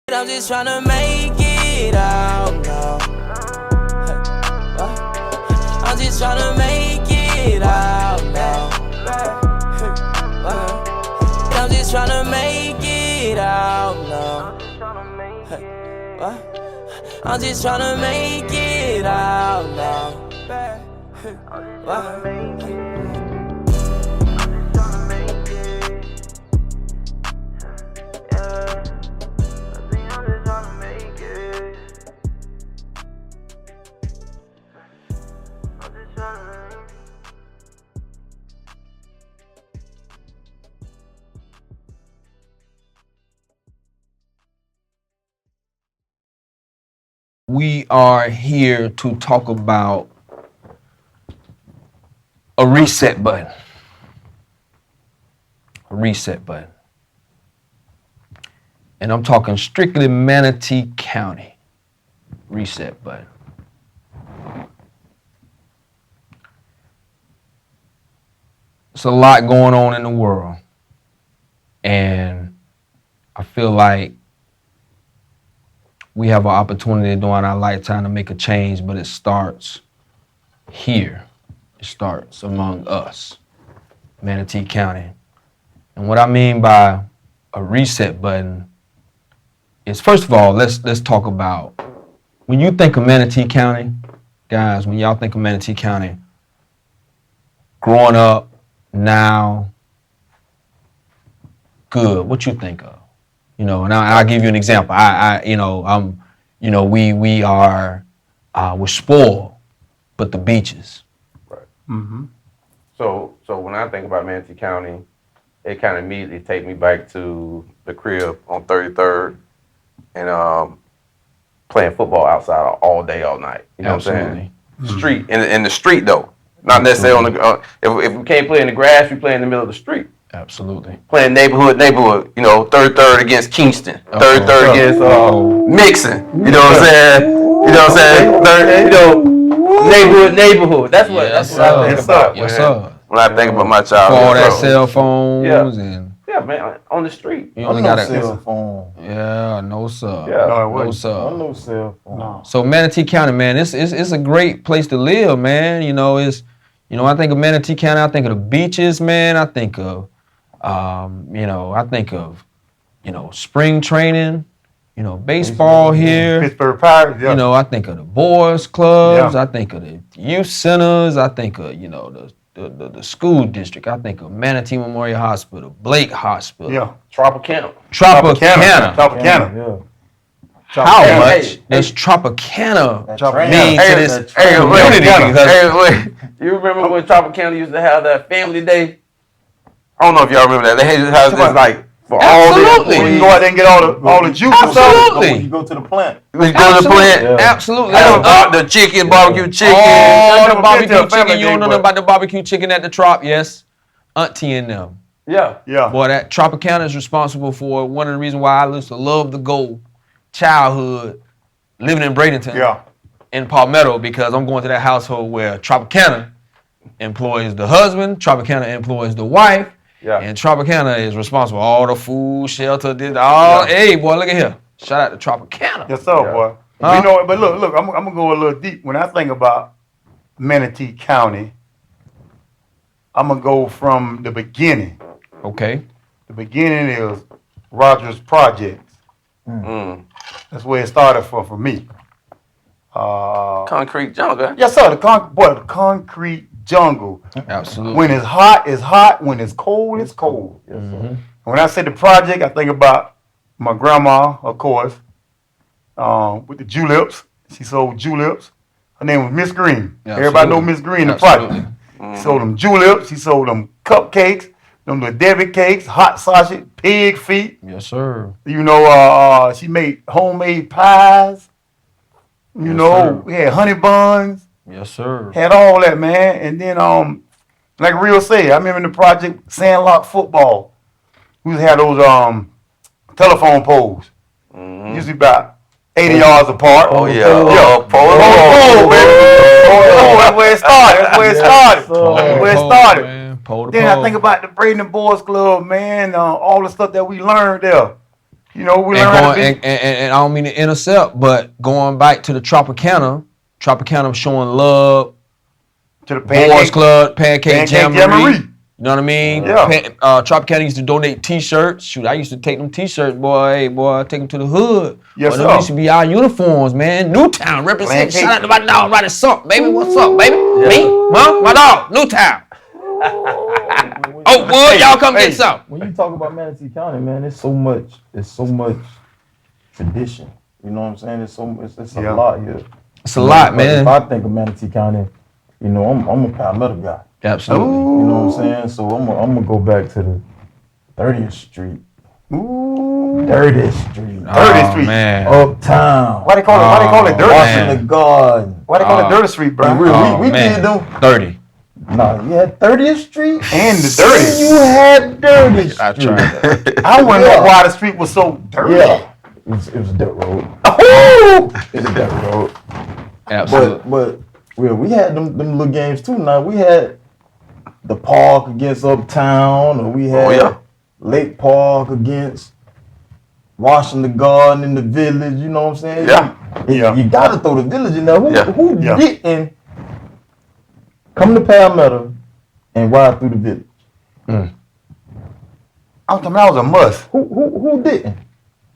I'm just tryna make it out now. I'm just tryna make it out now. I'm just tryna make it out now. I'm just tryna make it out now. We are here to talk about a reset button. A reset button. And I'm talking strictly Manatee County reset button. There's a lot going on in the world. And I feel like we have an opportunity during our lifetime to make a change, but it starts here. It starts among us, Manatee County. And what I mean by a reset button is, first of all, let's talk about, when you think of Manatee County, guys, when y'all think of Manatee County, growing up, now, good, what you think of? You know, and I'll give you an example. We're spoiled, but the beaches. Right. Mm-hmm. So when I think about Manatee County, it kind of immediately take me back to the crib on 33rd and playing football outside all day, all night. You know Absolutely. what I'm saying? Mm-hmm. Street, in the street though, not necessarily on the. If we can't play in the grass, we play in the middle of the street. Absolutely. Playing neighborhood, you know, 33rd against Kingston, 33rd against Mixon. You know what I'm saying? You know what I'm saying? Neighborhood. That's what I think about. Yes, sir. When I think about my childhood. All that cell phones and. Yeah, man, on the street. You only got a cell phone. Yeah, no sir. Yeah, no sir. No cell phone. No. So Manatee County, man, it's a great place to live, man. You know, I think of Manatee County, I think of the beaches, man. I think of spring training, baseball here. Pittsburgh Pirates, yeah. I think of the boys clubs. Yeah. I think of the youth centers. I think of, the school district. I think of Manatee Memorial Hospital, Blake Hospital. Yeah. Tropicana. Tropicana. Yeah. How Hey, much does Tropicana mean to this community? Because You remember when Tropicana used to have that family day? I don't know if y'all remember that. They used to have this like for Absolutely. all the You can go out there and get all the juice. Absolutely. When you go to the plant. We go to the plant. Yeah. Absolutely. The chicken, barbecue chicken. Oh, the Never been to barbecue a chicken. family You don't day, know but- nothing about the barbecue chicken at the Trop, yes. Auntie and them. Yeah. Yeah. Boy, that Tropicana is responsible for one of the reasons why I used to love to go childhood living in Bradenton Yeah. in Palmetto, because I'm going to that household where Tropicana employs the husband, Tropicana employs the wife, Yeah. and Tropicana is responsible for all the food, shelter, Hey, boy, look at here. Shout out to Tropicana. Yes, sir, boy. Huh? You know, but look, I'm gonna go a little deep. When I think about Manatee County, I'm gonna go from the beginning. Okay. The beginning is Rogers Projects. Mm. That's where it started for me. Concrete jungle. Yes, sir. The concrete jungle. Absolutely. When it's hot, it's hot. When it's cold, it's cold. Yes, sir. When I say the project, I think about my grandma, of course, with the juleps. She sold juleps. Her name was Miss Green. Yeah, Everybody know absolutely. Miss Green, the Absolutely. project. She sold them juleps. She sold them cupcakes, them the Debbie cakes, hot sausage, pig feet. Yes, sir. She made homemade pies. Sir. We had honey buns. Yes, sir. Had all that, man. And then, like Real said, I remember in the project Sandlock football. We had those telephone poles. Usually about 80 yards apart. Oh, yeah. Yeah. Pole, baby. that's where it started. That's where it started. That's where it started. Man. Pole to Then pole. I think about the Braden Boys Club, man. All the stuff that we learned there. You know, we learned how to be. And I don't mean to intercept, but going back to the Tropicana showing love To the Boys Club, Pancake Jamboree. Jamboree. You know what I mean? Yeah. Tropicana used to donate T-shirts. Shoot, I used to take them T-shirts, boy. Hey, boy, take them to the hood. Yes, Them sir. used to be our uniforms, man. Newtown represent. Pancake. Shout out to my dog, Roddy Sunk, baby. What's up, baby? Me, Mom, my dog, Newtown. Oakwood, y'all come get some. When you talk about Manatee County, man, it's so much tradition. You know what I'm saying? It's a lot here. It's a lot, man. If I think of Manatee County, you know, I'm a Palmetto guy. Absolutely. You know what I'm saying? So I'm gonna go back to the 30th Street. Ooh. 30th Street. 30th Street. Man. Uptown. Why they call it Dirty man. Washington Garden. Street? Why they call it Dirty Street, bro? We man. did them. 30. Nah, you had 30th Street And the Dirty. You had Dirty Street. I tried that. I want to know why the street was so dirty. Yeah. It was a dirt road. Oh! It's a dirt road. Absolutely. But we had them little games too. Now we had the Park against Uptown, or we had Lake Park against Washington Garden in the Village. You know what I'm saying? Yeah. You gotta throw the Village in there. Who Yeah. didn't come to Palmetto and ride through the Village? I'm talking that was a must. Who didn't?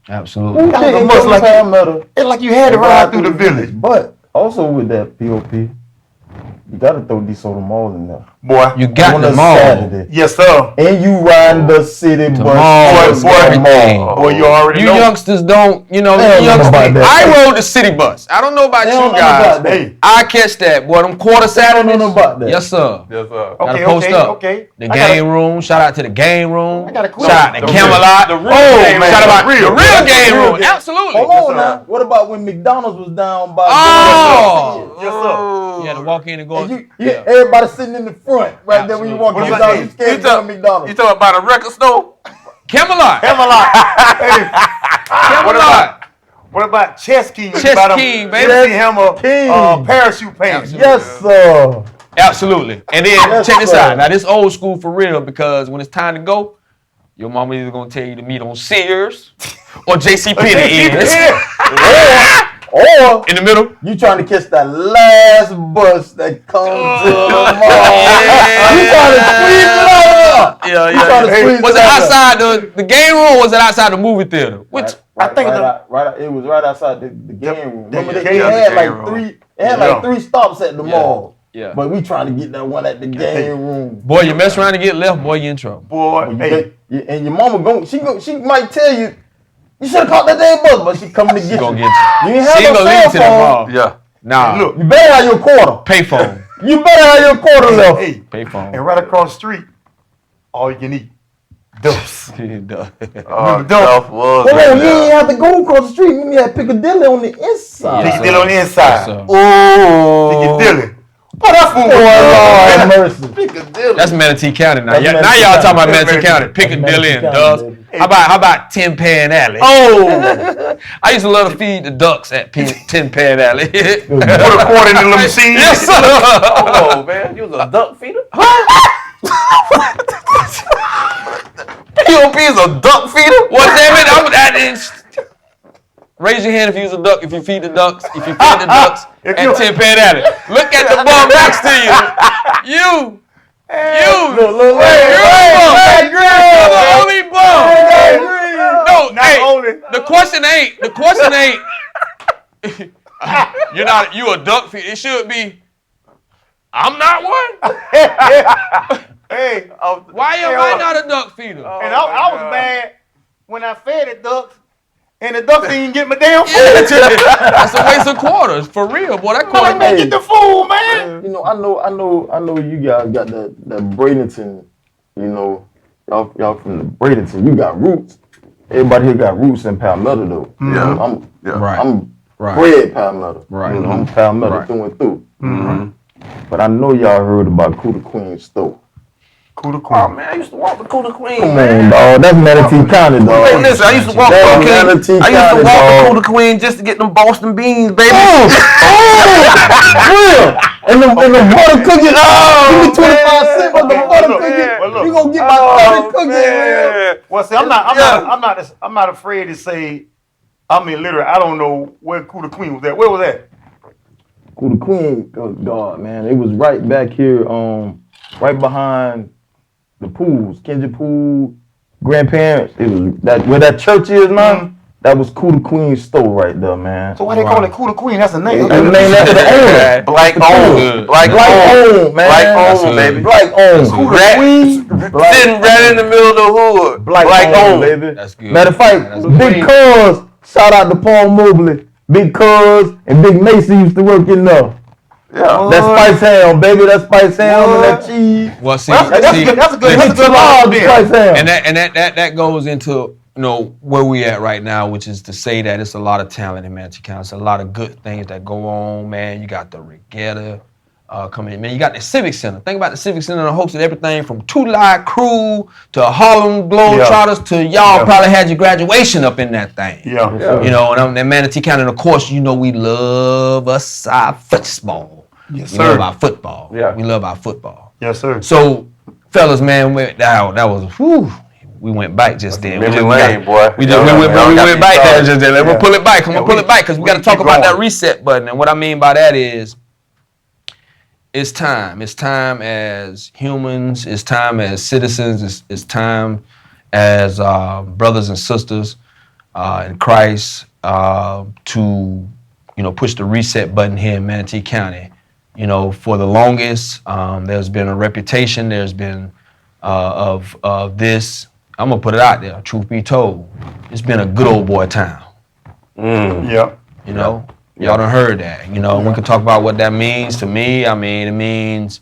Absolutely. Who That was a didn't must come like to Palmetto? It's like you had to and ride through the village. But also with that POP, you gotta throw DeSoto Mall in there. Boy. You got On them a all. Saturday. Yes, sir. And you riding the city bus. malls, to the everything. mall. Boy, you already You know. youngsters don't, you know, They don't know youngsters. about that. I rode the city bus. I don't know about They you don't know guys. about that. Hey. I catch that, boy. Them quarter Saturdays. know about that. Yes, sir. Yes, sir. Gotta Okay, post okay, up. okay. The I got game room. Shout out to the game room. I got a question. Shout out to The Camelot. real- the real oh, game man. room. Shout out The real- the real the game real room. game. Absolutely. Hold Yes, on sir. now. What about when McDonald's was down by? Oh. Yes, sir. You had to walk in and go. And everybody sitting in the front right there when you walk in Absolutely. McDonald's. You scared to go to McDonald's. You talking about a record store? Camelot. Camelot. Hey, Camelot. what about Chess King? Chess About King, him, baby. You see him King. parachute pants. Yes, sir. Absolutely. And then Yes, check this sir. out. Now this old school for real because when it's time to go, your mama either gonna tell you to meet on Sears or JCPenney is Or in the middle. you trying to catch that last bus that comes to the mall. You trying to squeeze it out. Yeah, You trying to squeeze Was it it out. outside the game room or was it outside the movie theater? Which I think it was right outside the game room. Remember the they game had like room. three. It had Yeah. like 3 stops at the mall. Yeah. But we trying to get that one at the game room. boy, you mess around and get left, boy, you in trouble. Boy, You hey, get- and your mama she might tell you, you should have caught that damn bus, but she coming to get Gonna you. get you. You ain't She ain't have gonna no leave you cell to the phone. mall. Yeah. Nah. look, You better have your quarter. Payphone. You better have your quarter left. hey, Payphone. and right across the street, all you can eat, Duffs. Duff Duff. was. Hold right on, you there. ain't have to go across the street. You had Piccadilly on the inside. Yes, Pick it on the inside. sir. Oh, Piccadilly. Oh, that fool Lord was have mercy. Piccadilly. That's Manatee County now. That's Now Manatee y'all talking about County. Manatee County, That's Piccadilly Manatee and County, Dust. baby. How about Tin Pan Alley? Oh, I used to love to feed the ducks at Tin Pan Alley. put a quarter in the little machine. Yes, sir. Oh, man. You was a duck feeder? POP is a duck feeder? What that is? Raise your hand if you was a duck, if you feed the ducks, if you feed the ducks If at you- Tin Pan Alley. Look at the bum next to you. You. Look, You're the only bum. No, Not hey, only. the question ain't, you a duck feeder. It should be, I'm not one. Hey, Why am I not a duck feeder? and I was mad when I fed the ducks, and the ducks didn't get my damn food. That's a waste of quarters, for real, boy. That quarter Man, get the food, man. You know, I know you guys got that Bradenton, you know, y'all from the Bradenton. You got roots. Everybody here got roots in Palmetto though. Yeah. I'm Yeah. I'm Right. bred Palmetto. Right. You know, I'm Palmetto Right. through and through. But I know y'all heard about Kuda Queen store. Cooter Queen. Oh man, I used to walk the Cooter Queen. Come man. on, dog. That's Manatee County, dog. Hey, listen, I used to walk the Cooter Queen. I used to walk the Cooter Queen just to get them Boston beans, baby. Real. And the butter cookies. Give me 25 cents for the butter cookies. You gonna get my 30 cookies, man. Well, see, I'm not afraid to say. I mean, literally, I don't know where Cooter Queen was at. Where was that? Cooter Queen, oh God, man, it was right back here, right behind the pools, Kenji Pool, grandparents. It was that where that church is now. Mm-hmm. That was Cooter Queen's store right there, man. So why they call it Cooter Queen? That's a name. That's the name after the owner. Black owned, man. Black owned, baby. Black owned. Cooter Queen, sitting right in the middle of the hood. Black owned, baby. That's good. Matter of fact, Big Cuz, shout out to Paul Mobley. Big Cuz and Big Macy used to work in there. Yeah. That's spice ham, baby. That's spice ham and that cheese. Well, see, That's a good Spice ham. and that goes into where we at right now, which is to say that it's a lot of talent in Manatee County. It's a lot of good things that go on, man. You got the regatta coming in, man. You got the Civic Center. Think about the Civic Center and hosted everything from Two Live Crew to Harlem Globetrotters to y'all probably had your graduation up in that thing. Yeah. And in Manatee County, and of course, we love us our football. Yes, we sir. love our football. Yeah. We love our football. Yes, sir. So, fellas, man, that was whew. We went back just then. Memory lane, boy. We went back there just then. We'll pull it back. I'm gonna pull it back because we got to talk about that reset button. And what I mean by that is, it's time. It's time as humans. It's time as citizens. It's time as brothers and sisters in Christ to push the reset button here in Manatee County. For the longest, there's been a reputation. There's been of this. I'm gonna put it out there. Truth be told, it's been a good old boy town. Yeah. Y'all done heard that. We can talk about what that means to me. I mean, it means,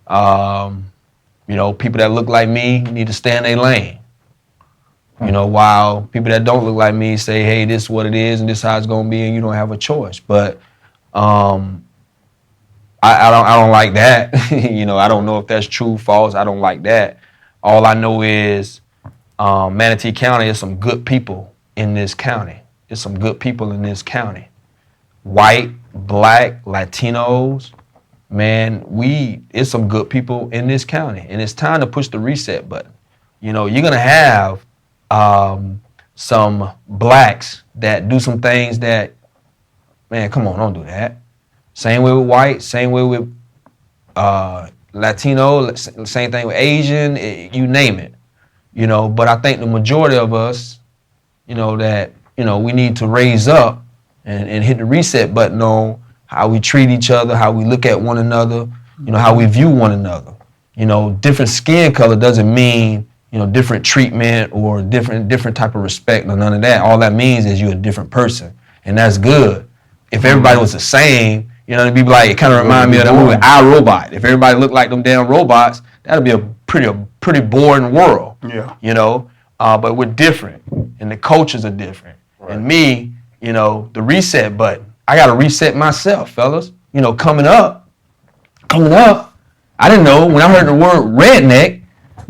people that look like me need to stay in their lane. While people that don't look like me say, hey, this is what it is and this is how it's gonna be, and you don't have a choice. But I don't like that. I don't know if that's true, false. I don't like that. All I know is Manatee County is some good people in this county. There's some good people in this county. White, black, Latinos, man, it's some good people in this county. And it's time to push the reset button. You're gonna have some blacks that do some things that, man, come on, don't do that. Same way with white, same way with Latino, same thing with Asian, you name it. But I think the majority of us, that, we need to raise up and hit the reset button on how we treat each other, how we look at one another, how we view one another. Different skin color doesn't mean, different treatment or different type of respect or none of that. All that means is you're a different person, and that's good. If everybody was the same, it'd be like, it kind of remind me of that movie I, Robot. If everybody looked like them damn robots, that'd be a pretty boring world. Yeah. But we're different, and the cultures are different. Right. And me, the reset button, I got to reset myself, fellas. Coming up, I didn't know, when I heard the word redneck,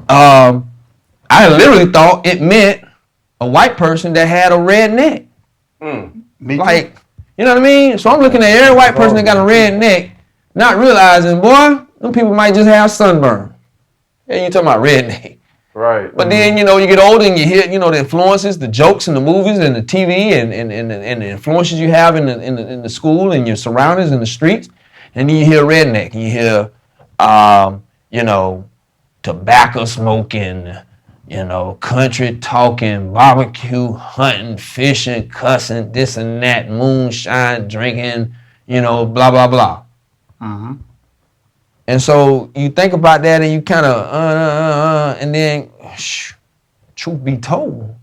I literally thought it meant a white person that had a red neck. Me too. Like, you know what I mean? So I'm looking at every white person that got a red neck, not realizing, boy, them people might just have sunburn. Yeah, you talking about redneck. Right. But then, you get older and you hear, the influences, the jokes and the movies and the TV and the influences you have in the school and your surroundings in the streets. And then you hear redneck and you hear, tobacco smoking, country talking, barbecue, hunting, fishing, cussing, this and that, moonshine, drinking, blah, blah, blah. Mm-hmm. And so you think about that and you kind of, and then, truth be told,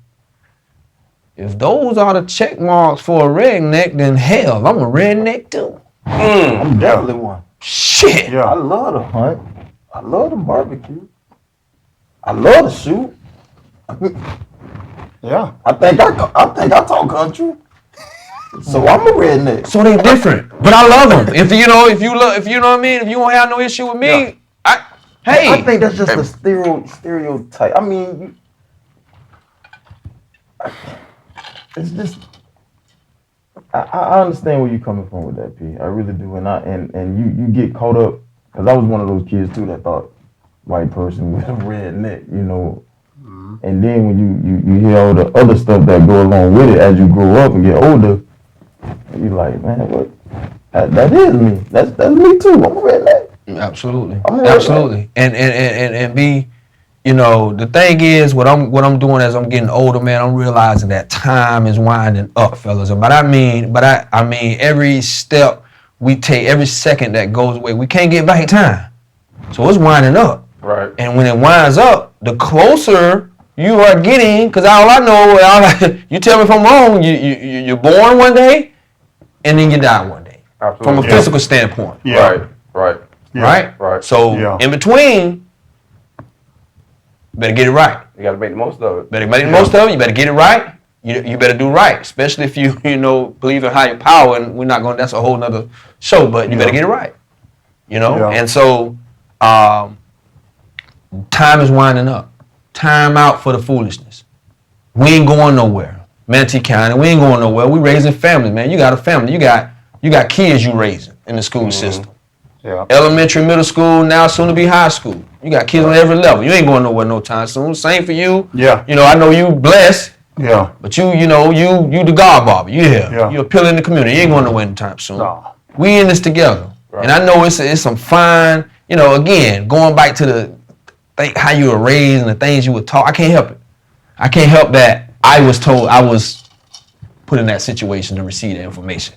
if those are the check marks for a redneck, then hell, I'm a redneck too. I'm definitely one. Shit. Yeah. I love to hunt. I love to barbecue. I love to shoot. Yeah. I think I talk country. So I'm a redneck. So they different, but I love them. If you know what I mean, if you don't have no issue with me, Yeah. Hey, I think that's just a stereotype. I mean, it's just. I understand where you're coming from with that, P. I really do, and you get caught up because I was one of those kids too that thought white person with a red neck, you know. And then when you hear all the other stuff that go along with it as you grow up and get older, you like, man, what? That is me. That's me too. I'm a redneck. Absolutely, absolutely. And be, you know, the thing is, what I'm doing as I'm getting older, man, I'm realizing that time is winding up, fellas. But I mean every step we take, every second that goes away, we can't get back time. So it's winding up. Right. And when it winds up, the closer you are getting, because all I know, you tell me if I'm wrong, you're born one day, and then you die one day. Absolutely. From a physical standpoint. Yeah. Right. Right? Right. So in between, you better get it right. You got to make the most of it. Better make the most of it. You better get it right. You better do right, especially if you believe in higher power. And we're not going. That's a whole nother show. But you better get it right. You know. Yeah. And so, time is winding up. Time out for the foolishness. We ain't going nowhere. Manatee County, we ain't going nowhere. We raising families, man. You got a family. You got kids you raising in the school system. Yeah. Elementary, middle school, now soon to be high school. You got kids on every level. You ain't going nowhere no time soon. Same for you. Yeah. You know, I know you blessed, Yeah. but you the God barber. You here. Yeah. You're a pillar in the community. You ain't going nowhere anytime soon. No. We in this together. Right. And I know it's some fine, again, going back to how you were raised and the things you were taught. I can't help it. I can't help that I was told I was put in that situation to receive the information.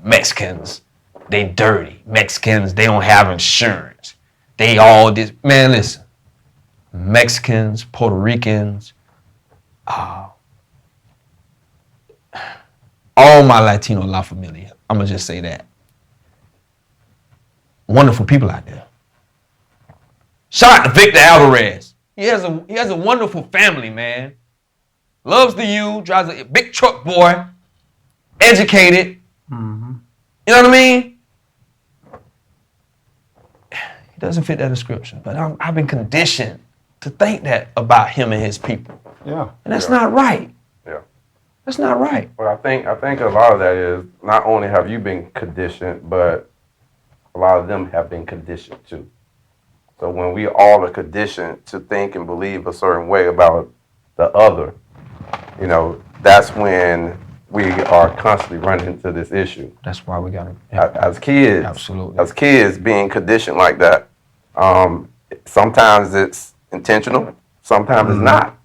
Mexicans, they dirty. Mexicans, they don't have insurance. They all this. Man, listen. Mexicans, Puerto Ricans, all my Latino La Familia. I'm going to just say that. Wonderful people out there. Shout out to Victor Alvarez. He has a wonderful family, man. Loves the U, drives a big truck, boy. Educated. Mm-hmm. You know what I mean? He doesn't fit that description, but I've been conditioned to think that about him and his people. Yeah. And that's not right. Yeah. That's not right. Well, I think a lot of that is not only have you been conditioned, but a lot of them have been conditioned too. So when we all are conditioned to think and believe a certain way about the other, that's when we are constantly running into this issue. That's why we got to. As kids, Absolutely. As kids being conditioned like that, sometimes it's intentional, sometimes it's not.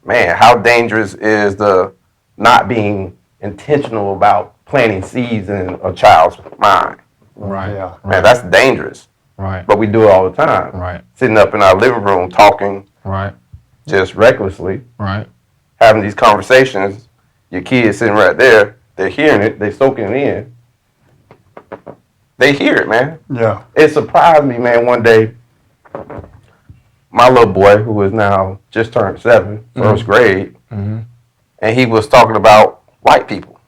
Man, how dangerous is the not being intentional about planting seeds in a child's mind? Right. Yeah. Man, that's dangerous. Right. But we do it all the time. Right. Sitting up in our living room talking Right. just recklessly, Right. having these conversations. Your kids sitting right there, they're hearing it, they're soaking it in. They hear it, man. Yeah. It surprised me, man, one day, my little boy, who is now just turned 7, first grade, Mm-hmm. and he was talking about white people.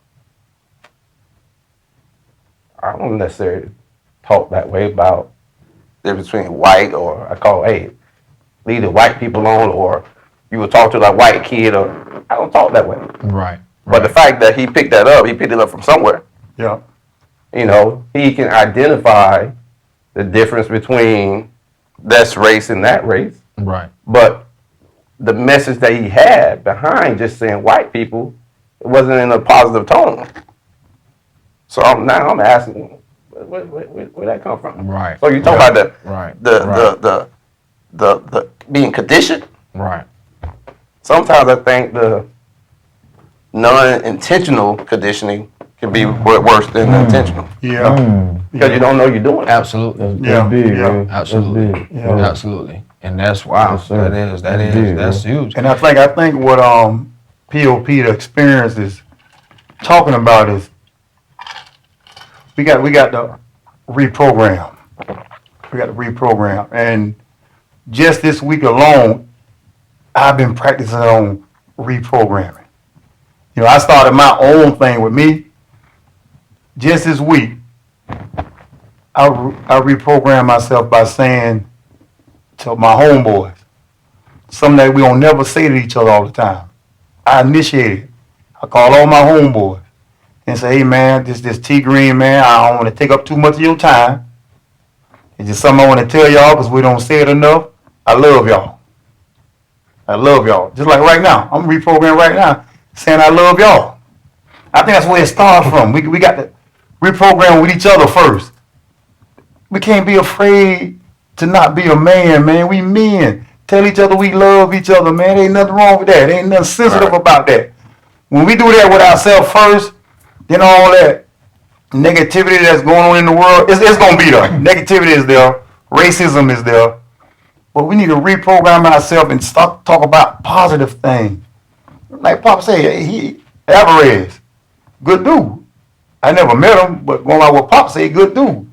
I don't necessarily talk that way about the difference between white or I call, hey, leave the white people alone, or you would talk to that white kid, or I don't talk that way. Right. But the fact that he picked it up from somewhere. Yeah. He can identify the difference between this race and that race. Right. But the message that he had behind just saying white people, it wasn't in a positive tone. So now I'm asking, where that come from? Right. So you talk about the being conditioned. Right. Sometimes I think the non-intentional conditioning can be worse than the intentional. Yeah. Because you don't know you're doing it. Absolutely. Yeah. That's big, Yeah. man. Absolutely. That's big. Yeah. Absolutely. And that's wow. Yes, sir. That's huge. And I think what POP the experience is talking about is we got to reprogram. We got to reprogram. And just this week alone, I've been practicing on reprogramming. I started my own thing with me. Just this week, I reprogrammed myself by saying, to my homeboys. Something that we don't never say to each other all the time. I initiate it. I call all my homeboys and say, hey man, this T Green, man, I don't want to take up too much of your time. It's just something I want to tell y'all because we don't say it enough. I love y'all. I love y'all. Just like right now. I'm reprogrammed right now saying I love y'all. I think that's where it starts from. We got to reprogram with each other first. We can't be afraid to not be a man, man. We men. Tell each other we love each other, man. Ain't nothing wrong with that. Ain't nothing sensitive about that. When we do that with ourselves first, then all that negativity that's going on in the world, it's going to be there. Negativity is there. Racism is there. But we need to reprogram ourselves and start talk about positive things. Like Papa said, Alvarez, good dude. I never met him, but going by what Papa said, good dude.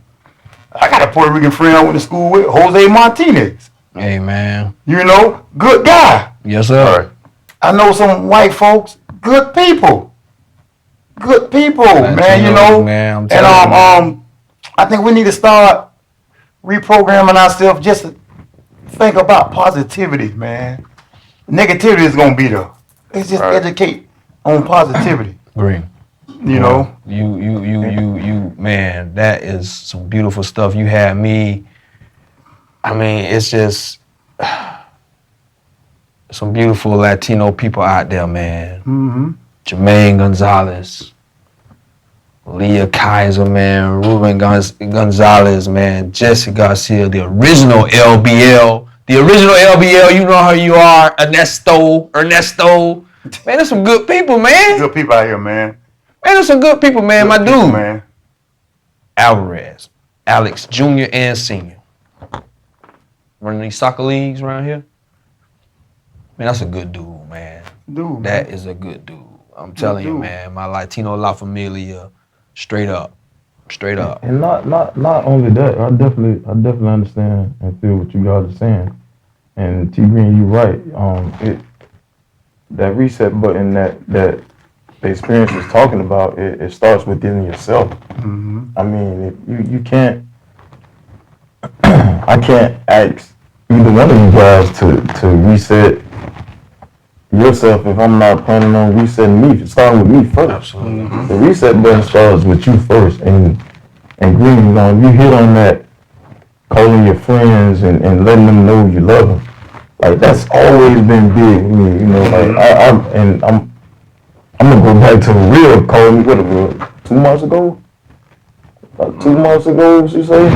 I got a Puerto Rican friend I went to school with, Jose Martinez. Hey, man. You know, good guy. Yes, sir. I know some white folks, good people. Good people, man, you know. Man, I'm and telling you, I think we need to start reprogramming ourselves just to think about positivity, man. Negativity is going to be there. Let's just educate on positivity. Green. You know? You, man, that is some beautiful stuff. You had me, I mean, it's just some beautiful Latino people out there, man. Mm-hmm. Jermaine Gonzalez, Leah Kaiser, man, Ruben Gonzalez, man, Jesse Garcia, the original LBL. The original LBL, you know how you are, Ernesto. Man, there's some good people, man. Good people out here, man. Man, there's some good people, man. Good My people, dude, man. Alvarez, Alex Jr. and Senior. Running these soccer leagues around here. Man, that's a good dude, man. Dude, That man. is a good dude. I'm telling you, man. My Latino La Familia, straight up. And not only that, I definitely understand and feel what you guys are saying. And T Green, you're right. That reset button that the experience is talking about, it starts within yourself. Mm-hmm. I mean, you can't. I can't ask either one of you guys to reset yourself if I'm not planning on resetting me. Starting with me first. Absolutely. The reset button starts with you first, and Green, you hit on that, calling your friends and letting them know you love them. Like that's always been big with me, you know. Like I'm gonna go back to the real calling me 2 months ago. About 2 months ago, she say,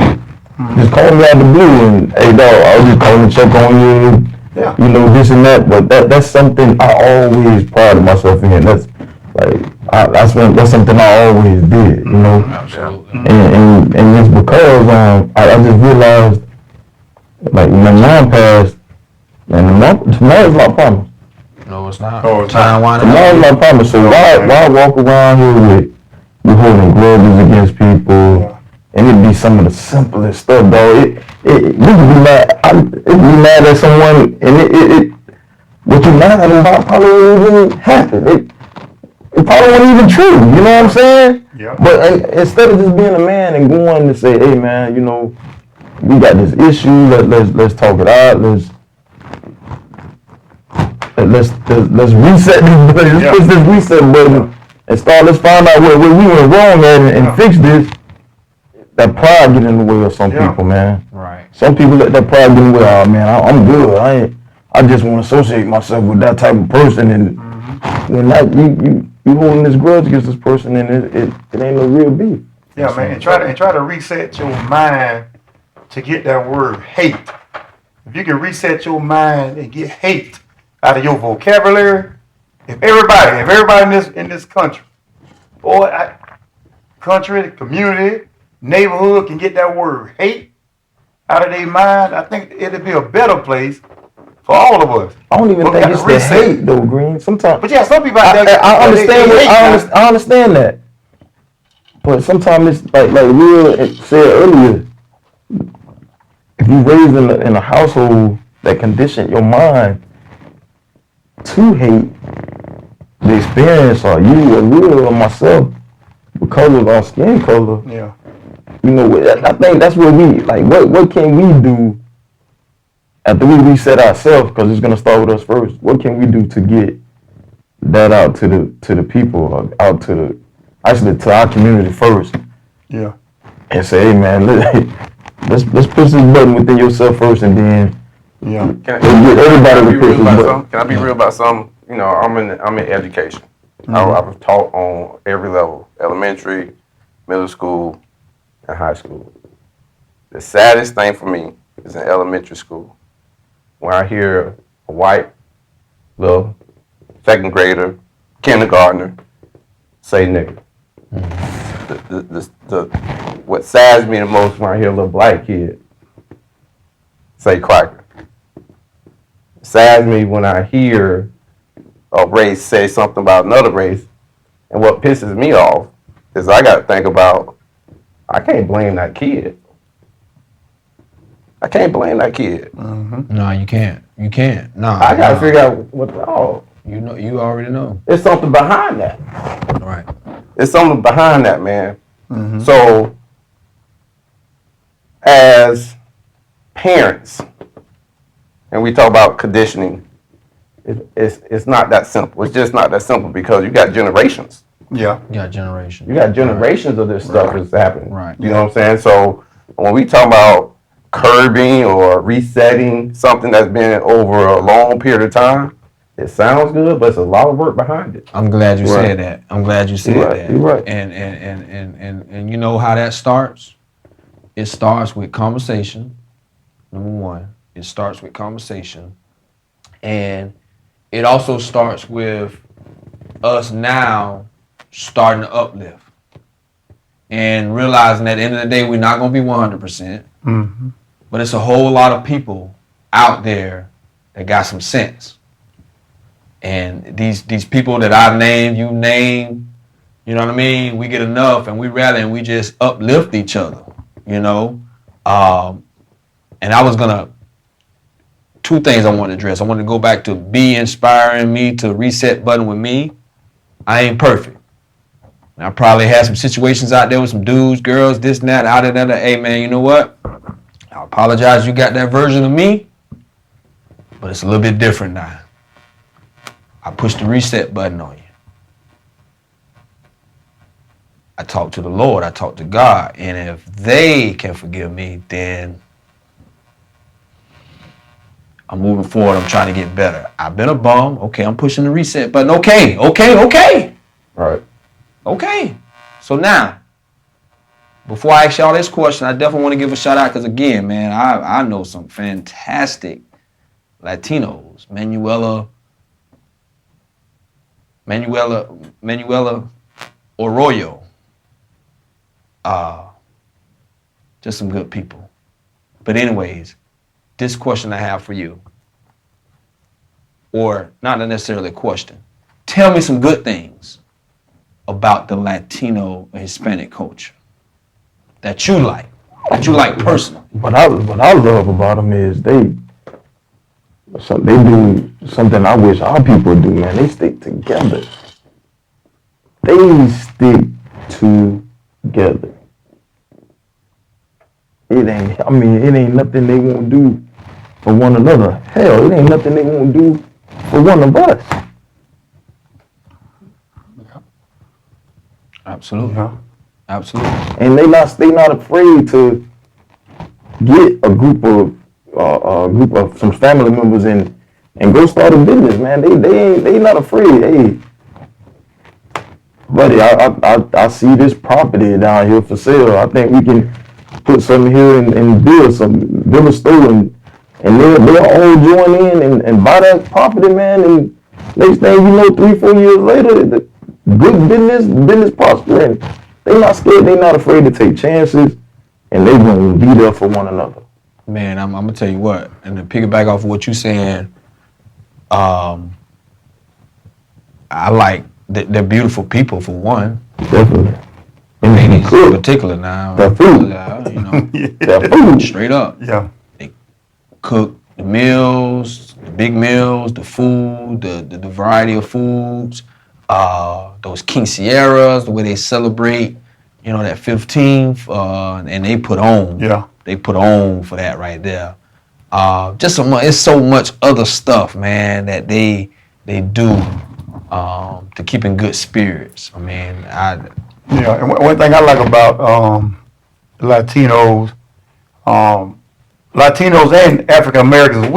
just call me out the blue and hey dog, I was just calling to check on you. Yeah. You know, this and that, but that's something I always prided myself in. That's like that's something I always did, you know. Absolutely. And it's because I just realized, like when my mom passed, and tomorrow's my promise. No, it's not. Oh, it's Time not. winding Tomorrow's up. my promise. So why walk around here with you holding grudges against people? And it'd be some of the simplest stuff, dog. You could be mad. It'd be mad at someone, and what you mad at them about probably wouldn't even happen. It probably wasn't even true. You know what I'm saying? Yeah. But instead of just being a man and going to say, "Hey, man, you know, we got this issue. Let's talk it out. Let's reset this button. Let's push this reset button and start. Let's find out where we went wrong at and fix this." That pride get in the way of some people, man. Right. Some people let that pride get in the way. Oh man, I'm good. I just want to associate myself with that type of person, and when that you holding this grudge against this person, and it ain't no real beef. Yeah, man, and try to reset your mind to get that word hate. If you can reset your mind and get hate out of your vocabulary, if everybody in this country, country, community, neighborhood can get that word hate out of their mind, I think it'll be a better place for all of us. I don't even think it's the hate though, Green. Sometimes, but yeah, some people out there. I understand. I understand that. But sometimes it's like Will said earlier. If you raised in a household that conditioned your mind to hate, the experience or you or Will or myself because of our skin color. Yeah. You know, I think that's what we like. What can we do after we reset ourselves, because it's gonna start with us first. What can we do to get that out to the people, out to our community first? Yeah. And say, hey man, let's push this button within yourself first, and then Yeah. Can get everybody to push this button. Can I be real about something? You know, I'm in education. I was taught on every level: elementary, middle school, and high school. The saddest thing for me is in elementary school when I hear a white little second grader, kindergartner say nigga. What saddens me the most when I hear a little black kid say cracker. It saddens me when I hear a race say something about another race, and what pisses me off is I got to think about, I can't blame that kid. I can't blame that kid. No, you can't. You can't. No. I got to figure out what the hell. You know, you already know. There's something behind that. Right. There's something behind that, man. So, as parents, and we talk about conditioning, it's not that simple. It's just not that simple because you got generations. Yeah. You got generations. You got generations of this stuff that's happening. Right. You know what I'm saying? So when we talk about curbing or resetting something that's been over a long period of time, it sounds good, but it's a lot of work behind it. I'm glad you said that. I'm glad you said that. You're right. And you know how that starts? It starts with conversation. Number one, it starts with conversation. And it also starts with us now starting to uplift and realizing that at the end of the day, we're not going to be 100%, but it's a whole lot of people out there that got some sense. And these people that I named, you name, you know what I mean? We get enough and we rally and we just uplift each other, you know? And I was gonna, two things I want to address. I want to go back to be inspiring me to reset button with me. I ain't perfect. I probably had some situations out there with some dudes, girls, this and that, out of that. Hey man, you know what? I apologize you got that version of me, but it's a little bit different now. I push the reset button on you. I talk to the Lord, I talk to God, and if they can forgive me, then I'm moving forward, I'm trying to get better. I've been a bum, okay, I'm pushing the reset button, okay. Right. Okay, so now, before I ask y'all this question, I definitely want to give a shout out, because again, man, I know some fantastic Latinos, Manuela Arroyo. Just some good people. But anyways, this question I have for you, or not necessarily a question, tell me some good things about the Latino or Hispanic culture that you like personally. What I love about them is they do something I wish our people do, man. They stick together. They stick together. It ain't nothing they won't do for one another. Hell, it ain't nothing they won't do for one of us. Absolutely. Yeah. Absolutely. And they not afraid to get a group of some family members and go start a business, man. They not afraid. Hey, buddy, I see this property down here for sale. I think we can put something here and build a store, and they'll all join in and buy that property, man. And next thing you know, 3-4 years later, the good business prospering. They not scared. They not afraid to take chances, and they gonna be there for one another. Man, I'm gonna tell you what, and to piggyback off of what you're saying, I like they're beautiful people for one. Definitely. And ladies in Cool. particular now. The food. You know, That food. straight up. Yeah. They cook the meals, the big meals, the food, the variety of foods, those quinceañeras, the way they celebrate, you know, that 15th, and they put on. Yeah. They put on for that right there. Just it's so much other stuff, man, that they do to keep in good spirits. I mean, Yeah, and one thing I like about Latinos, Latinos and African Americans,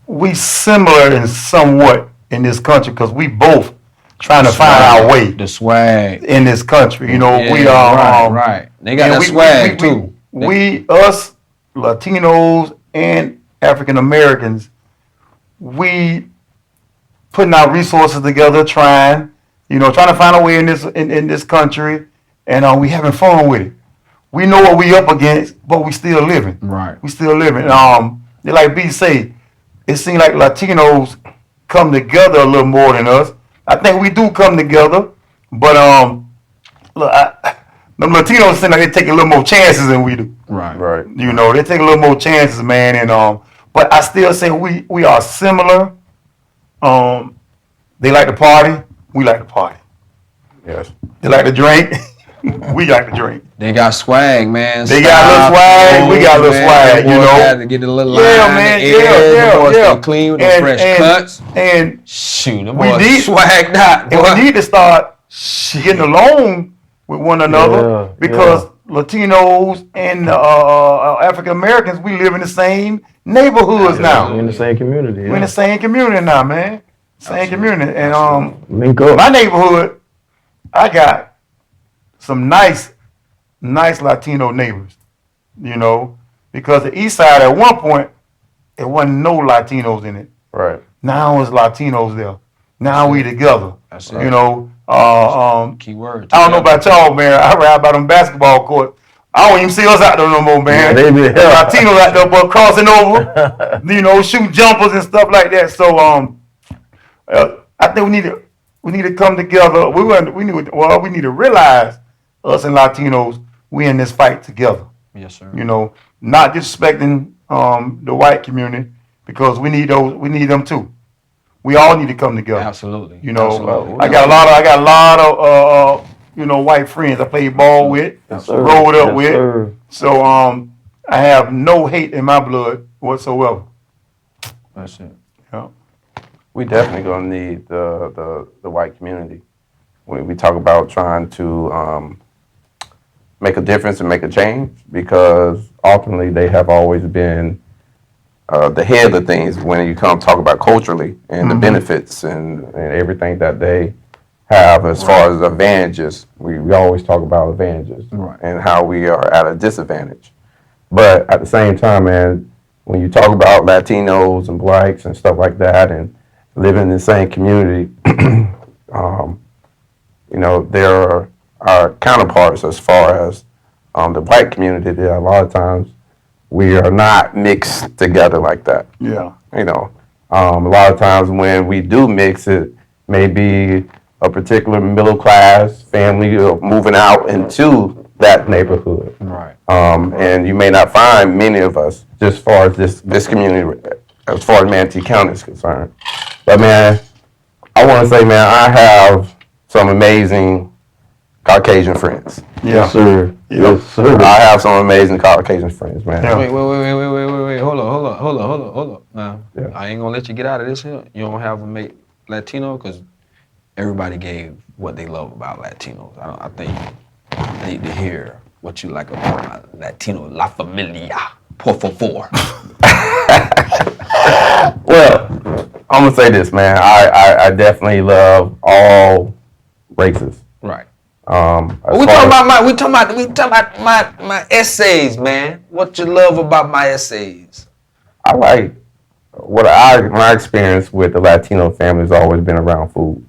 we similar in somewhat in this country because we both trying to find our way. The swag in this country. You know, yeah, we are right. They got that swag too. Us Latinos and African Americans, we putting our resources together, trying to find a way in this country, and we having fun with it. We know what we up against, but we still living. Right. We still living. They like B say, it seems like Latinos come together a little more than us. I think we do come together, but look, the Latinos seem like they take a little more chances than we do. Right. They take a little more chances, man. And but I still say we are similar. They like to party. We like to party. Yes. They like to drink. We like to drink. They got swag, man. They got a little swag. We got a little swag. Got to get a little line. Man. The boys Yeah. stay clean with the fresh cuts. And shoot, the we boys need swagged out. And we need to start getting along with one another because Latinos and African Americans, we live in the same neighborhoods now. We're in the same community. We're in the same community now, man. Same community. And link up. my neighborhood, I got some nice Latino neighbors, because the east side at one point, it wasn't no Latinos in it. Right. Now it's Latinos there. Now we together. That's it. Key word. I don't know about y'all, man. I ride by them basketball courts. I don't even see us out there no more, man. Yeah, they be Latinos out there, but crossing over, shooting jumpers and stuff like that. So, I think we need to come together. We need to realize us and Latinos, we in this fight together. Yes, sir. Not disrespecting the white community because we need them too. We all need to come together. Absolutely. Absolutely. I got a lot of white friends I played ball with, rolled up with. Sir. So I have no hate in my blood whatsoever. That's it. Yeah. We definitely gonna need the white community when we talk about trying to make a difference and make a change, because ultimately they have always been the head of things when you come talk about culturally and the benefits and everything that they have as far as advantages. We always talk about advantages and how we are at a disadvantage. But at the same time, man, when you talk about Latinos and blacks and stuff like that and living in the same community, there are our counterparts as far as the black community. That a lot of times we are not mixed together like that. Yeah. A lot of times when we do mix, it may be a particular middle class family moving out into that neighborhood. Right. And you may not find many of us just as far as this community, as far as Manatee County is concerned. But man, I want to say, man, I have some amazing Caucasian friends. Yeah. Yes, sir. Yeah. Yes, sir. I have some amazing Caucasian friends, man. Yeah. Wait. Hold up. Now, I ain't gonna let you get out of this here. You don't have a mate Latino, because everybody gave what they love about Latinos. I think I need to hear what you like about Latino. La familia, por favor. Well, I'm gonna say this, man. I definitely love all races. Right. We talking about my essays, man. What you love about my essays? I like my experience with the Latino family has always been around food.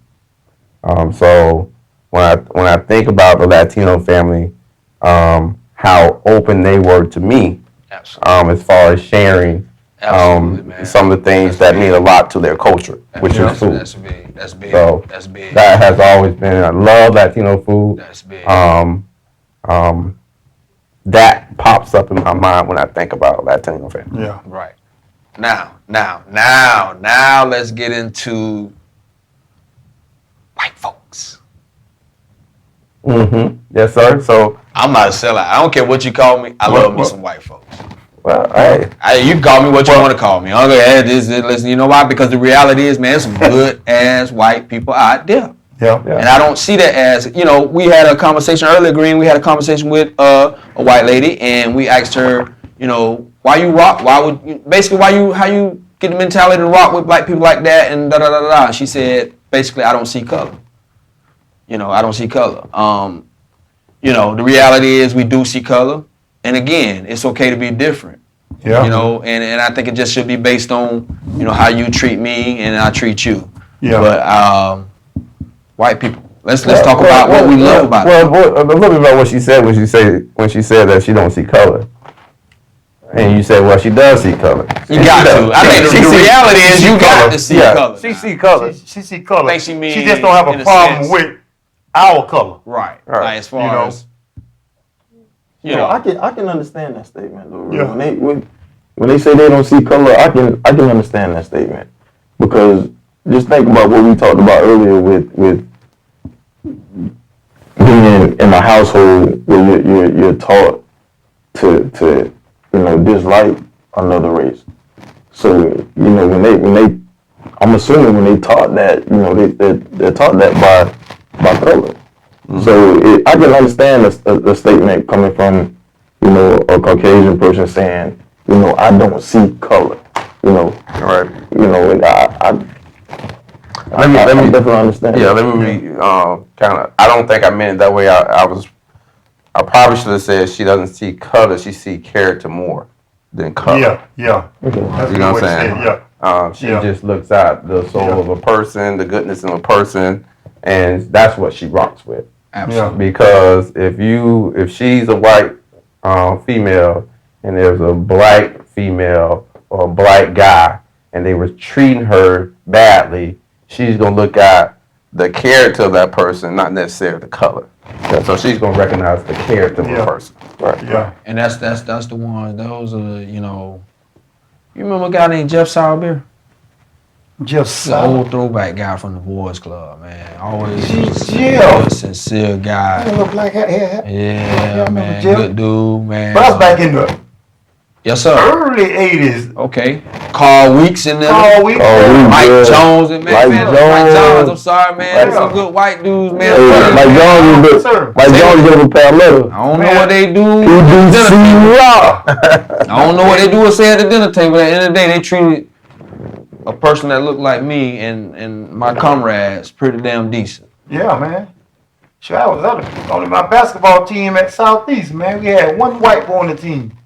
So when I think about the Latino family, how open they were to me, as far as sharing some of the things that mean a lot to their culture, which is food. That's big. So that's big. That has always been. I love Latino food. That's big. That pops up in my mind when I think about Latino family. Yeah. Right. Now, let's get into white folks. Mm-hmm. Yes, sir. So I'm not a sellout. I don't care what you call me. I love me some white folks. Well, hey. You can call me what you want to call me. I'm gonna listen. You know why? Because the reality is, man, some good ass white people out there. Yeah. And I don't see that as, we had a conversation earlier, Green. We had a conversation with a white lady, and we asked her, why you rock? How you get the mentality to rock with black people like that, and da da da da. And she said, basically, I don't see color. I don't see color. The reality is we do see color, and again, it's okay to be different. Yeah. And I think it just should be based on, how you treat me and I treat you. Yeah. But white people. Let's talk about what we love about it. Well, a little bit about what she said when she said that she don't see color. And you say, well, she does see color. You got to. I think the reality is you got to see color. She see color. She see color. I think she means she just don't have a problem with our color. Right. Like as far as I can understand that statement though. Yeah. When they say they don't see color, I can understand that statement, because just think about what we talked about earlier with being in a household where you're taught to dislike another race. So when they I'm assuming when they taught that, they're taught that by color. Mm-hmm. So I can understand the statement coming from a Caucasian person saying, I don't see color. Right. I definitely understand. Yeah, let me kind of. I don't think I meant it that way. I probably should have said she doesn't see color. She see character more than color. Yeah. Okay. That's You know what I'm saying? Yeah. She just looks at the soul of a person, the goodness in a person, and that's what she rocks with. absolutely. Because if she's a white female and there's a black female or a black guy and they were treating her badly, she's gonna look at the character of that person, not necessarily the color. So she's gonna recognize the character of the person. Right. Yeah. And that's the one. Those are You remember a guy named Jeff Sourbeer? Just The old throwback guy from the Boys Club, man. Always yeah. a sincere guy. Look like that. Yeah, man. Jeff. Good dude, man. But I was back in the Yes, sir. early 80s. Okay. Carl Weeks in there. Carl Weeks. Mike Jones and Mike Mike Jones. Jones. I'm sorry, man. Right. Some good white dudes, man. Hey, Mike Jones is a Palmetto. I don't know what they do. EDC Rock. I don't know what they do or say at the dinner table. At the end of the day, they treated a person that looked like me and my comrades pretty damn decent. Yeah, man. Sure, I was on my basketball team at Southeast, man. We had one white boy on the team.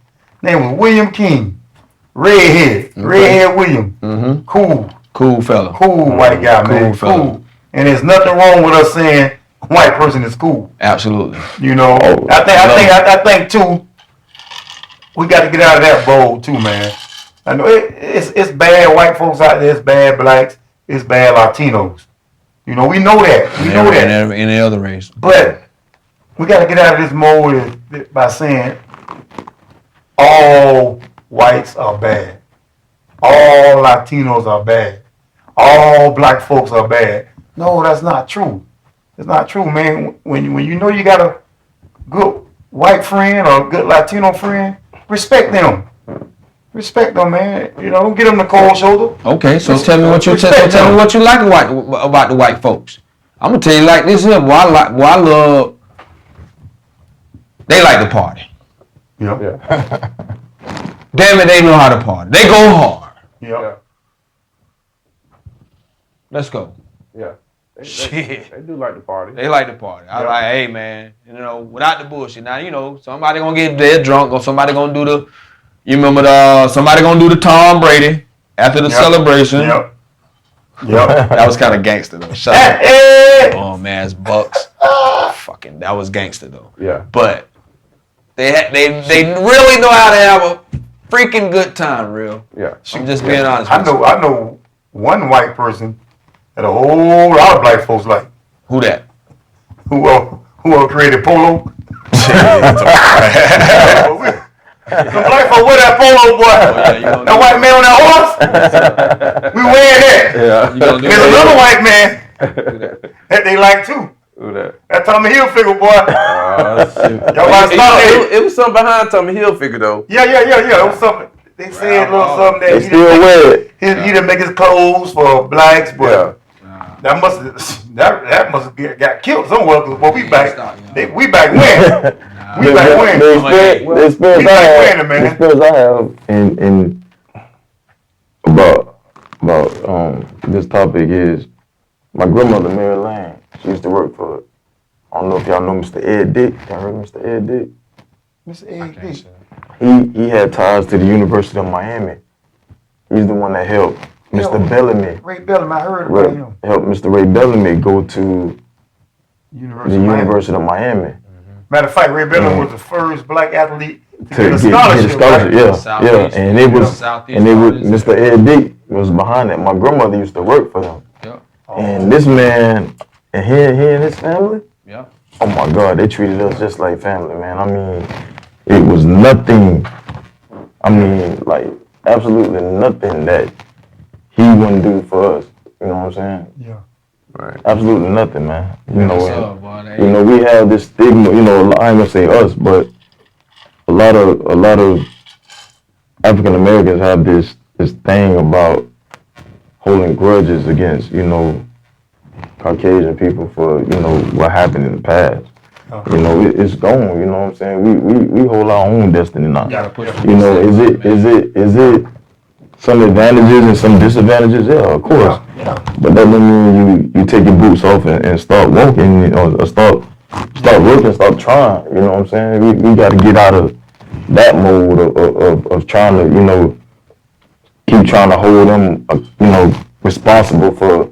Name was William King. Redhead. Okay. Redhead William. Mm-hmm. Cool fella. white guy, man. fella. Cool. And there's nothing wrong with us saying a white person is cool. Absolutely. I think too, we got to get out of that bowl too, man. I know it's bad white folks out there, it's bad blacks, it's bad Latinos. We know that. We know that. Any other race. But we got to get out of this mode by saying all whites are bad. All Latinos are bad. All black folks are bad. No, that's not true. It's not true, man. When you know you got a good white friend or a good Latino friend, respect them. Respect them, man. Don't get them the cold shoulder. Okay, so tell me what you like about the white folks. I'm gonna tell you like this here. I love. They like to party. Yeah. Damn it, they know how to party. They go hard. Yeah. Let's go. Yeah. Shit. They do like to party. They like to party. I like, hey man, without the bullshit. Now, somebody gonna get dead drunk or somebody gonna do somebody gonna do the Tom Brady after the celebration. Yep. That was kind of gangster though. Shut up. Oh man, it's Bucks. Fucking, that was gangster though. Yeah. But they really know how to have a freaking good time, real. Yeah. I'm just being honest. I with you. know one white person that a whole lot of black folks like. Who that? Who created polo? The black folk with that polo, boy. That white man on that horse. We wearing that. Yeah. There's another white man that they like too. Who that? That Tommy Hilfiger boy. Shoot. Y'all might stop it. It was something behind Tommy Hilfiger though. Yeah. It was something. They said a little something that They still wear it. he didn't make his clothes for blacks, but Yeah. that must have got killed somewhere. Cause boy, we Yeah, back. stop, you know. We back when? We back when? The experience We I back have, when, man. the experience I have in about this topic is my grandmother Mary Lane. She used to work for. I don't know if y'all know Mr. Ed Dick. Y'all heard Mr. Ed Dick? Mr. A.D. He had ties to the University of Miami. He's the one that helped Mr. Bellamy. Ray Bellamy, I heard about him. Helped Mr. Ray Bellamy go to the University of Miami. Matter of fact, Ray Bellamy was the first black athlete to get a Get a scholarship. scholarship, Right? Southeast, and it was Southeast Mr. Ed Dick was behind it. My grandmother used to work for them, Yep. and this man and he and his family. Yep. Oh my God, they treated us just like family, man. I mean, it was nothing. I mean, like absolutely nothing that he wouldn't do for us. You know what I'm saying? Yeah. Right. Absolutely nothing, man. You know, What's and, up, boy? you know, we have this stigma. You know, I ain't gonna say us, but a lot of African Americans have this thing about holding grudges against, you know, Caucasian people for, you know, what happened in the past. You know, it's gone. You know what I'm saying? We hold our own destiny now. Yeah. You know, is it some advantages and some disadvantages? Yeah, of course. Yeah. But that doesn't mean you take your boots off and start walking, you know, or start working, start trying. You know what I'm saying? We got to get out of that mode of trying to, you know, keep trying to hold them, you know, responsible for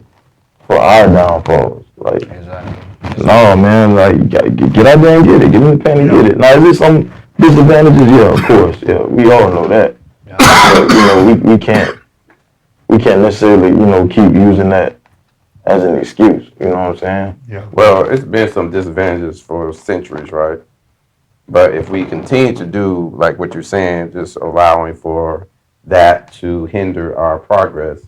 our downfalls. Like, Exactly. no, man, like, you gotta get out there and get it. Get in the pen and get it. Now, is there some disadvantages? Yeah, of course. Yeah, we all know that. Yeah. But, you know, we can't necessarily, you know, keep using that as an excuse. You know what I'm saying? Yeah. Well, it's been some disadvantages for centuries, right? But if we continue to do like what you're saying, just allowing for that to hinder our progress,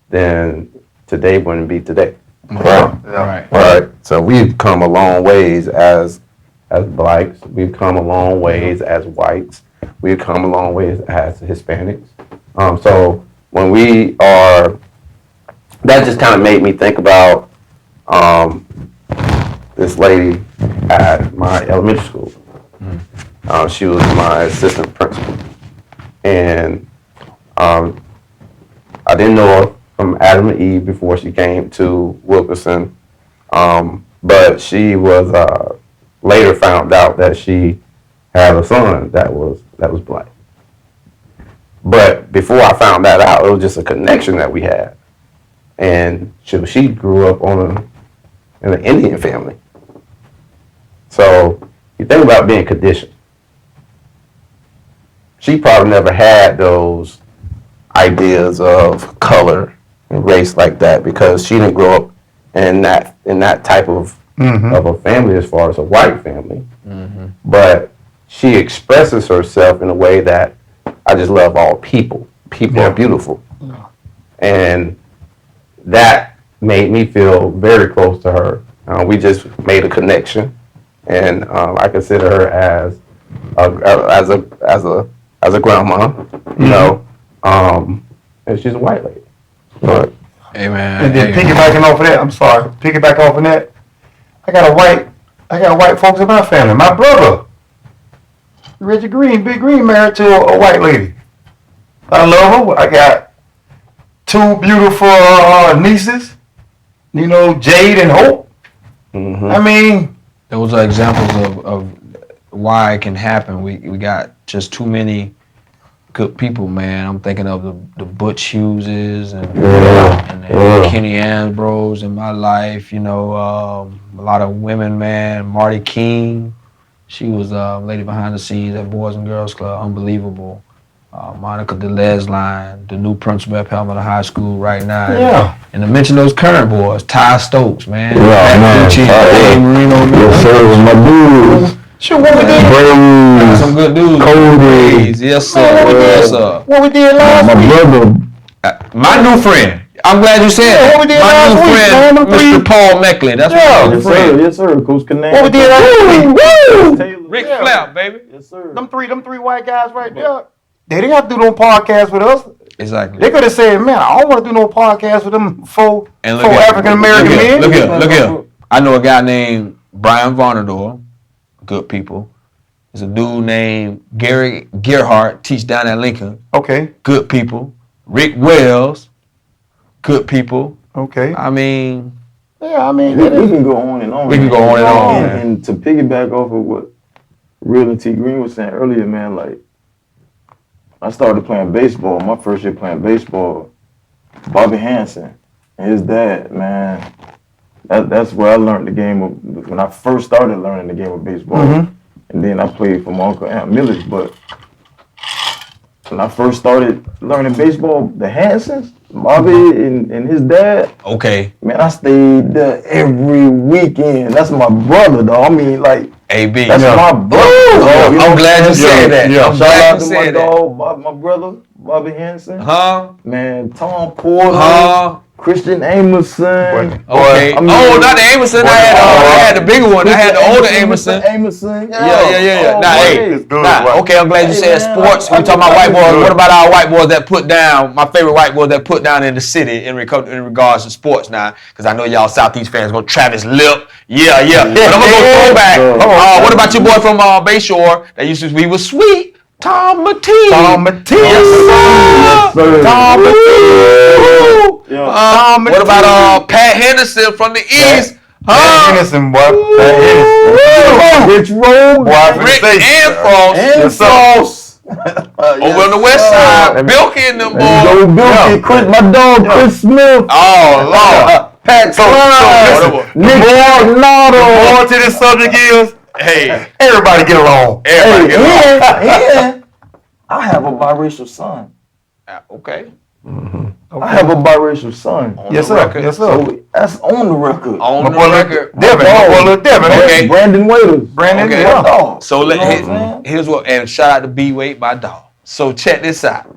then today wouldn't be today. Right. Right. Right. So we've come a long ways as blacks. We've come a long ways as whites. We've come a long ways as Hispanics. So when we are, that just kind of made me think about this lady at my elementary school. She was my assistant principal, and I didn't know her from Adam and Eve before she came to Wilkerson, but she was later found out that she had a son that was black. But before I found that out, it was just a connection that we had, and she grew up in an Indian family. So you think about being conditioned. She probably never had those ideas of color and race like that because she didn't grow up in that type of a family as far as a white family. But she expresses herself in a way that I just love all people. People are beautiful. And that made me feel very close to her. We just made a connection, and I consider her as a grandma, you know, and she's a white lady. But Hey, man. And then hey, piggybacking off of that, I'm sorry, piggyback off of that, I got white folks in my family. My brother, Reggie Green, Big Green, married to a white lady. I love her. I got two beautiful nieces, you know, Jade and Hope. I mean, those are examples of why it can happen. We got just too many good people, man. I'm thinking of the Butch Hugheses and the Kenny Ambrose in my life. You know, a lot of women, man. Marty King, she was a lady behind the scenes at Boys and Girls Club, unbelievable. Monica DeLesline, the new principal at Palmetto High School right now. Yeah. And to mention those current boys, Ty Stokes, man. Yeah, man. Dave Marino, Yes, sir. My dudes. sure, what we did, Got some good dudes. Cody. Yes, sir. Yes, sir. what we did last My week. brother, My new friend. I'm glad you said that. what we did My last new week, friend, man, them Mr. Paul Mecklin. That's my new Yes, friend. sir. Yes, sir. Coach Canal. What we did last week? Rick Flap, baby. Yes, sir. Them three white guys right there. They didn't have to do no podcast with us. Exactly. They could have said, man, I don't want to do no podcast with them four And look at- African American look here, men. Look here. I know a guy named Brian Varnador. Good people. There's a dude named Gary Gerhardt, teach down at Lincoln. Okay. Good people. Rick Wells. Good people. Okay. I mean, Yeah, I mean, We can go on and on. We can man. go on and on, And, man. and to piggyback off of what Real and T Green was saying earlier, man, like I started playing baseball. My first year playing baseball, Bobby Hansen and his dad, man. That's where I learned the game of when I first started learning the game of baseball. Mhm. And then I played for my uncle Aunt Miller's. But when I first started learning baseball, the Hansons, Bobby and his dad, okay. man, I stayed there every weekend. That's my brother, though. I mean, like, AB. that's my brother. dog. You know I'm what glad you saying? said that. Yeah. I'm Shout glad out you to my said that. dog, my brother, Bobby Hansen. Huh? Man, Tom Porter, Huh? Christian Amerson. Okay. I mean- not the Amerson. I had the bigger one. I had the older Amerson. Amerson. Yeah. Oh, Nah, hey. man. It's good. Nah, okay, I'm glad you Hey, said man, sports. I- We talking about I- white boys. good. What about our white boys that put down, my favorite white boys that put down in the city in regards to sports now? Because I know y'all Southeast fans go Travis Lip. Yeah. But I'm going to go throwback. Yeah. What about your boy from Bayshore that used to be with Sweet? Tom Matee. Tom Matee. Yes, sir. Sir. Tom Matee. Yeah. Tom What about Matee. Pat Henderson from the East? Pat Henderson, boy. Pat Henderson. Rich Roll. Boy, I finna Rick say, and Frost. And Sauce. Over on the west side, Bilky and them Joe boys. Bilky, Chris, my dog, Chris Smith. Oh, Lord. Pat Klein. listen, Nick Aguinaldo. More to this subject is, Hey, everybody get along. everybody get along. And I have a biracial son. Okay. I have a biracial son. On Yes, the sir. record. Yes, sir. So that's on the record. On My the boy, record. Devin. My boy, little Devin. Okay. Brandon Waiters. Brandon, Okay. yeah. Dog. So You know what I'm saying? here's what, and shout out to B Wade, my dog. So check this out.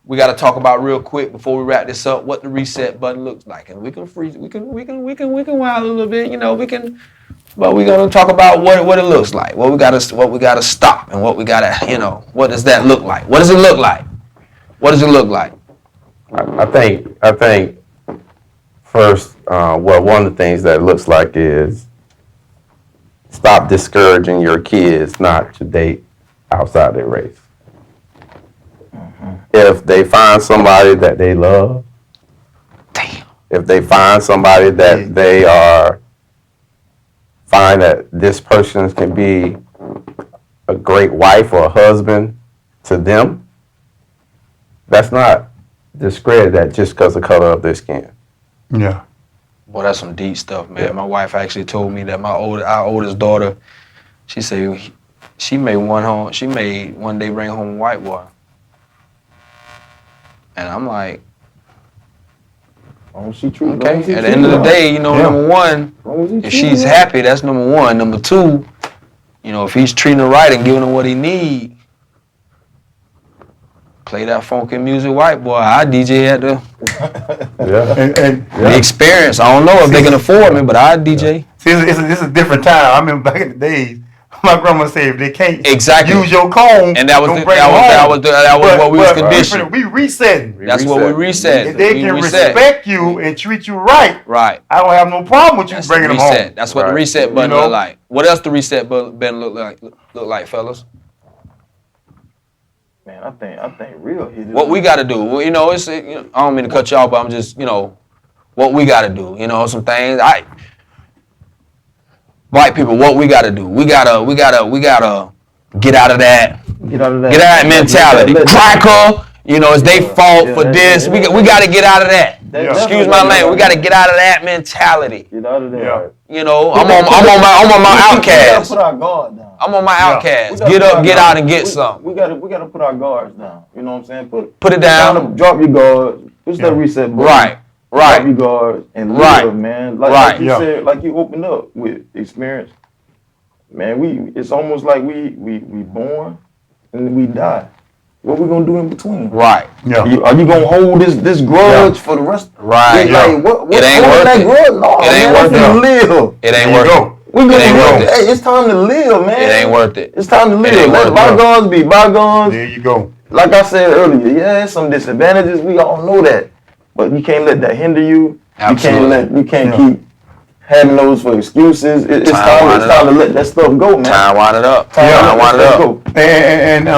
We got to talk about real quick before we wrap this up what the reset button looks like, and we can freeze, we can wild a little bit, but we're gonna talk about what it looks like, what we gotta stop, and what we gotta, what does that look like? What does it look like? What does it look like? I think first, one of the things that it looks like is stop discouraging your kids not to date outside their race. If they find somebody that they love, if they find somebody that they find that this person can be a great wife or a husband to them, that's not discredit that just because of the color of their skin. Yeah. Boy, that's some deep stuff, man. My wife actually told me that our oldest daughter, she said she made one day bring home a white boy. And I'm like, okay. At the end of the day, number one, if she's happy, that's number one. Number two, if he's treating her right and giving her what he need, play that funky music, white boy. I DJ at the Yeah. the experience. I don't know if they can afford me, but I DJ. See, it's a different time. I remember back in the days, my grandma said if they can't Exactly. use your comb, And that was don't the- bring that them was- that home. was the- that was what we was but conditioned. We resetting. That's what we reset. If they We can reset. respect you and treat you right, Right. I don't have no problem with you That's bringing the them reset. home. That's what the Right. reset button You know? look like. What else the reset button look like, fellas? Man, I think real hit it. What we got to do? Well, it's I don't mean to cut y'all, but I'm just what we got to do. Some things. White people, what we got to do? We gotta get out of that. Get out of that. Get out of that mentality. Cracker. It's their fault for this. We got to get out of that. Excuse my language. We got to get out of that mentality. Get out of there. Yeah. I'm on my outcast. We gotta put our guard down. I'm on my We outcast. gotta Get put up, our get guard- out, and get we- some. We gotta put our guards down. You know what I'm saying? Put it down. Drop your guards. Push that reset button. Right. Drop your guards and Right. live, man. Like Right. you Yeah. said, like you opened up with experience. Man, it's almost like we born and we die. What we gonna do in between? Right. Yeah. Are you gonna hold this grudge for the rest? Right. Like, what It ain't worth that it. grudge? No, It ain't man, worth I'm finna live. It ain't There you worth go. it. We gonna It ain't worth it. Hey, it's time to live, man. It ain't worth it. It's time to live. ain't Let worth it. bygones be bygones. There you go. Like I said earlier, yeah, there's some disadvantages. We all know that, but you can't let that hinder you. Absolutely. You can't keep having those for excuses. It's time to let that stuff go, man. Time wind it up. Time wind it up. go. And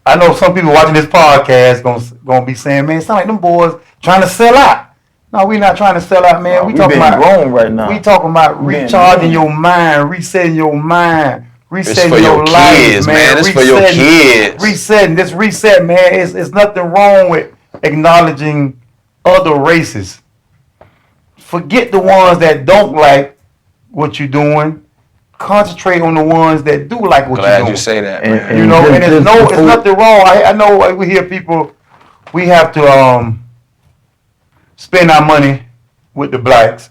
I know some people watching this podcast gonna be saying, man, it sound like them boys trying to sell out. No, we not trying to sell out, man. No, we we talking being about grown right now. We talking about We being recharging grown. your mind, resetting your mind, It's resetting for your life, kids, man. It's for your kids. Resetting. This reset, man. It's nothing wrong with acknowledging other races. Forget the ones that don't like what you're doing. Concentrate on the ones that do like what you're Glad doing. you say that, And- man. and You know, and it's before- nothing wrong. I know we hear people, we have to spend our money with the blacks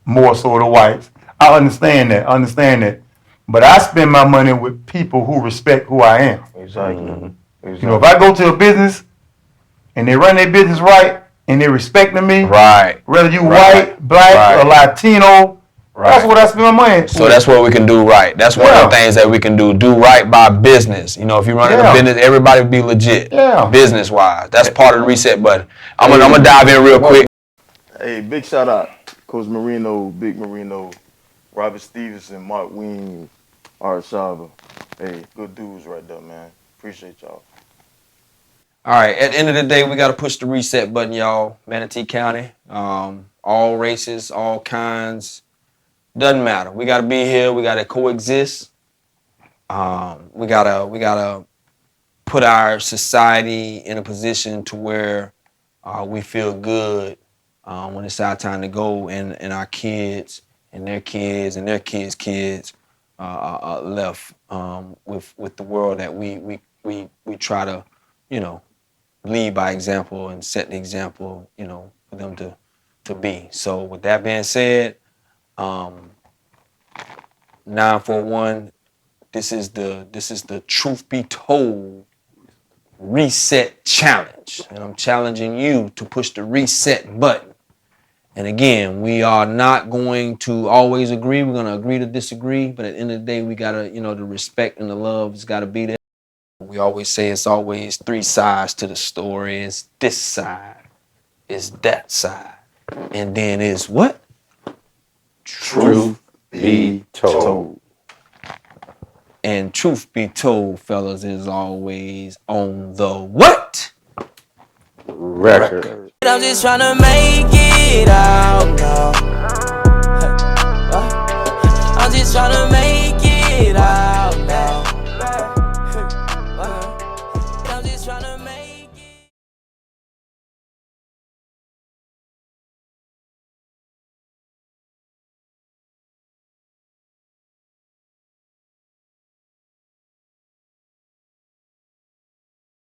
more so the whites. I understand that. But I spend my money with people who respect who I am. Exactly. You know, if I go to a business and they run their business right and they respecting me, Right. whether you Right. white, black, Right. or Latino, that's what I spend my money. So that's what we can do right. That's one of Yeah. the things that we can do. Do right by business. You know, if you're running a Yeah. business, everybody be legit. Yeah. Business wise. That's part of the reset button. I'm gonna dive in real quick. Hey, big shout out, Coach Marino, Big Marino, Robert Stevenson, Mark Ween, Art Shava. Hey, good dudes right there, man. Appreciate y'all. All right. At the end of the day, we got to push the reset button, y'all. Manatee County, all races, all kinds. Doesn't matter. We got to be here. We got to coexist. We gotta put our society in a position to where we feel good when it's our time to go, and our kids and their kids and their kids' kids are left with the world that we try to, you know, lead by example and set the example, you know, for them to be. So with that being said, 941, this is the Truth Be Told Reset Challenge. And I'm challenging you to push the reset button. And again, we are not going to always agree. We're going to agree to disagree. But at the end of the day, we got to, you know, the respect and the love has got to be there. We always say it's always three sides to the story. It's this side, it's that side, and then it's what? Truth be told. And truth be told, fellas, is always on the what? Record. I'm just trying to make it out now. I'm just trying to make it out.